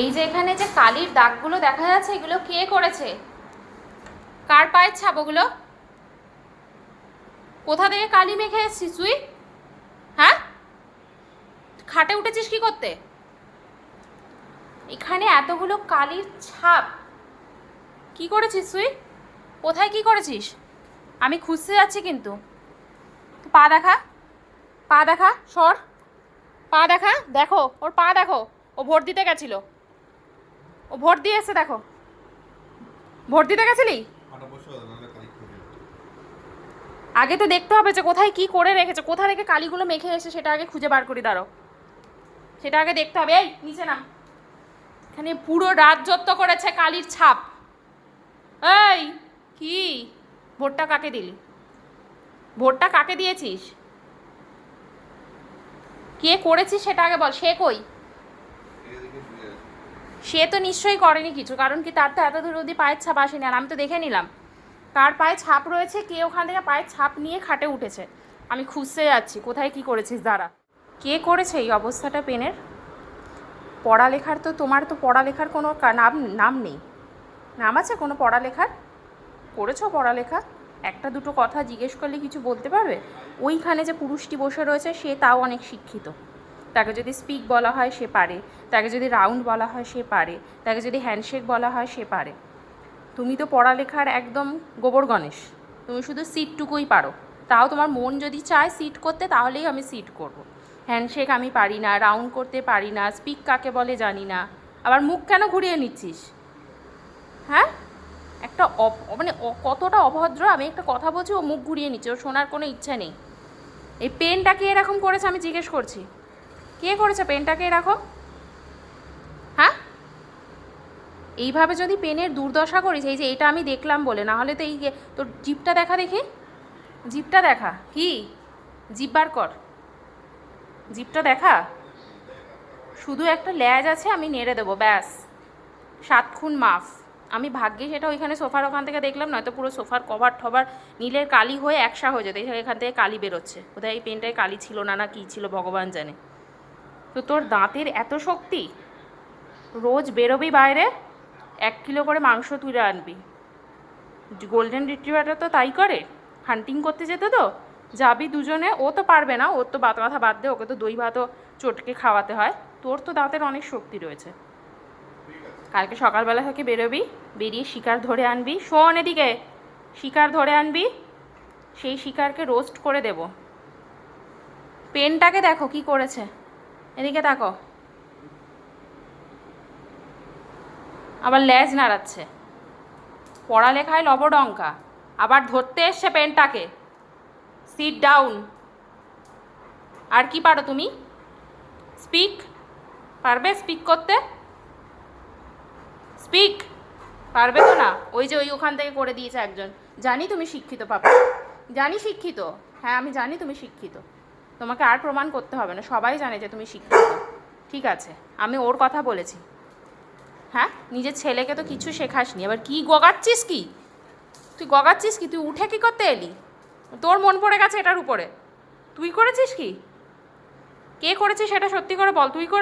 এই যে এখানে যে কালির দাগগুলো দেখা যাচ্ছে, এগুলো কে করেছে? কার পায়ের ছাপ ওগুলো? কোথা থেকে কালি মেখে এসছিস তুই? হ্যাঁ, খাটে উঠেছিস কি করতে? এখানে এতগুলো কালির ছাপ কি করেছিস তুই? কোথায় কি করেছিস? আমি খুঁজতে যাচ্ছি কিন্তু। পা দেখা, পা দেখা, সর। পা দেখা, দেখো ওর পা দেখো। ও ভোট দিতে গেছিল, ও ভোট দিয়ে এসছে, দেখো। ভোট দিতে গেছিলি? আগে তো দেখতে হবে যে কোথায় কি করে রেখেছে, কোথা রেখে কালিগুলো মেখে এসে সেটা আগে খুঁজে বার করি, দাঁড়ো। সেটা আগে দেখতে হবে। এই নিচে নাম। এখানে পুরো রাজত্ব করেছে কালির ছাপ। এই কি, ভোটটা কাকে দিলি? ভোটটা কাকে দিয়েছিস? কে করেছিস সেটা আগে বল। সে কই? সে তো নিশ্চয়ই করেনি কিছু, কারণ কি তার তো এত দূর অবধি পায়ের ছাপ আসেনি। আর আমি তো দেখে নিলাম কার পায়ে ছাপ রয়েছে, কে ওখান থেকে পায়ের ছাপ নিয়ে খাটে উঠেছে। আমি খুঁজতে যাচ্ছি কোথায় কি করেছিস, দাঁড়া। কে করেছে এই অবস্থাটা পেনের? পড়ালেখার তো, তোমার তো পড়ালেখার কোনো নাম নাম নেই। নাম আছে কোনো পড়ালেখার? করেছো পড়ালেখা? একটা দুটো কথা জিজ্ঞেস করলে কিছু বলতে পারবে? ওইখানে যে পুরুষটি বসে রয়েছে সে তাও অনেক শিক্ষিত। তাকে যদি স্পিক বলা হয় সে পারে, তাকে যদি রাউন্ড বলা হয় সে পারে, তাকে যদি হ্যান্ডশেক বলা হয় সে পারে। তুমি তো পড়ালেখার একদম গোবর গণেশ। তুমি শুধু সিটটুকুই পারো। তাও তোমার মন যদি চায় সিট করতে, তাহলেই আমি সিট করব। হ্যান্ডশেক আমি পারি না, রাউন্ড করতে পারি না, স্পিক কাকে বলে জানি না। আবার মুখ কেন ঘুরিয়ে নিচ্ছিস? হ্যাঁ, একটা মানে কতটা অভদ্র। আমি একটা কথা বলছি, ও মুখ ঘুরিয়ে নিচ্ছে, ওর শোনার কোনো ইচ্ছা নেই। এই পেনটা কে এরকম করেছে আমি জিজ্ঞেস করছি। কে করেছে পেনটাকে এরকম? হ্যাঁ, এইভাবে যদি পেনের দুর্দশা করিস, এই যে এটা আমি দেখলাম বলে, না হলে তো এই তোর জিপটা দেখা, দেখি জিপটা দেখা। কি জিপ বার কর, জিপটা দেখা। শুধু একটা ল্যাজ আছে, আমি নেড়ে দেবো ব্যাস, 7 খুন মাফ। আমি ভাগ্যে সেটা ওইখানে সোফার ওখান থেকে দেখলাম, নয়তো পুরো সোফার কভার টভার নীলের কালি হয়ে একসা হয়ে যেত। এখান থেকে কালি বেরোচ্ছে, কোথায় এই পেনটায় কালি ছিল না, না কী ছিল ভগবান জানে। তো তোর দাঁতের এত শক্তি, রোজ বেরোবি বাইরে, 1 কিলো করে মাংস তুলে আনবি। গোল্ডেন রিট্রিভারটা তো তাই করে, হান্টিং করতে যেত তো, যাবি দুজনে। ও তো পারবে না, ওর তো ভাত কথা বাদ দে, ওকে তো দই ভাতও চটকে খাওয়াতে হয়। তোর তো দাঁতের অনেক শক্তি রয়েছে। কালকে সকালবেলা থেকে বেরোবি, বেরিয়ে শিকার ধরে আনবি। শোন এদিকে, শিকার ধরে আনবি, সেই শিকারকে রোস্ট করে দেব। পেনটাকে দেখো কি করেছে, এদিকে দেখো। আবার ল্যাজ নাড়াচ্ছে, পড়ালেখায় লবডঙ্কা, আবার ধরতে এসছে পেনটাকে। Sit down. আর কি পারো তুমি? স্পিক পারবে? স্পিক করতে? স্পিক পারবে তো না? ওই যে ওখান থেকে করে দিয়েছে একজন। জানি তুমি শিক্ষিত পাপা, জানি শিক্ষিত। হ্যাঁ আমি জানি তুমি শিক্ষিত, তোমাকে আর প্রমাণ করতে হবে না, সবাই জানে যে তুমি শিক্ষিত। ঠিক আছে, আমি ওর কথা বলেছি। হ্যাঁ, নিজের ছেলেকে তো কিছু শেখাসনি, এবার কি গগাচ্ছিস? কি তুই গগাচ্ছিস কি? তুই উঠে কি করতে এলি? তোর মন পড়ে গেছে এটার উপরে? তুই করেছিস কি? কে করেছিস সেটা সত্যি করে বল, তুই করে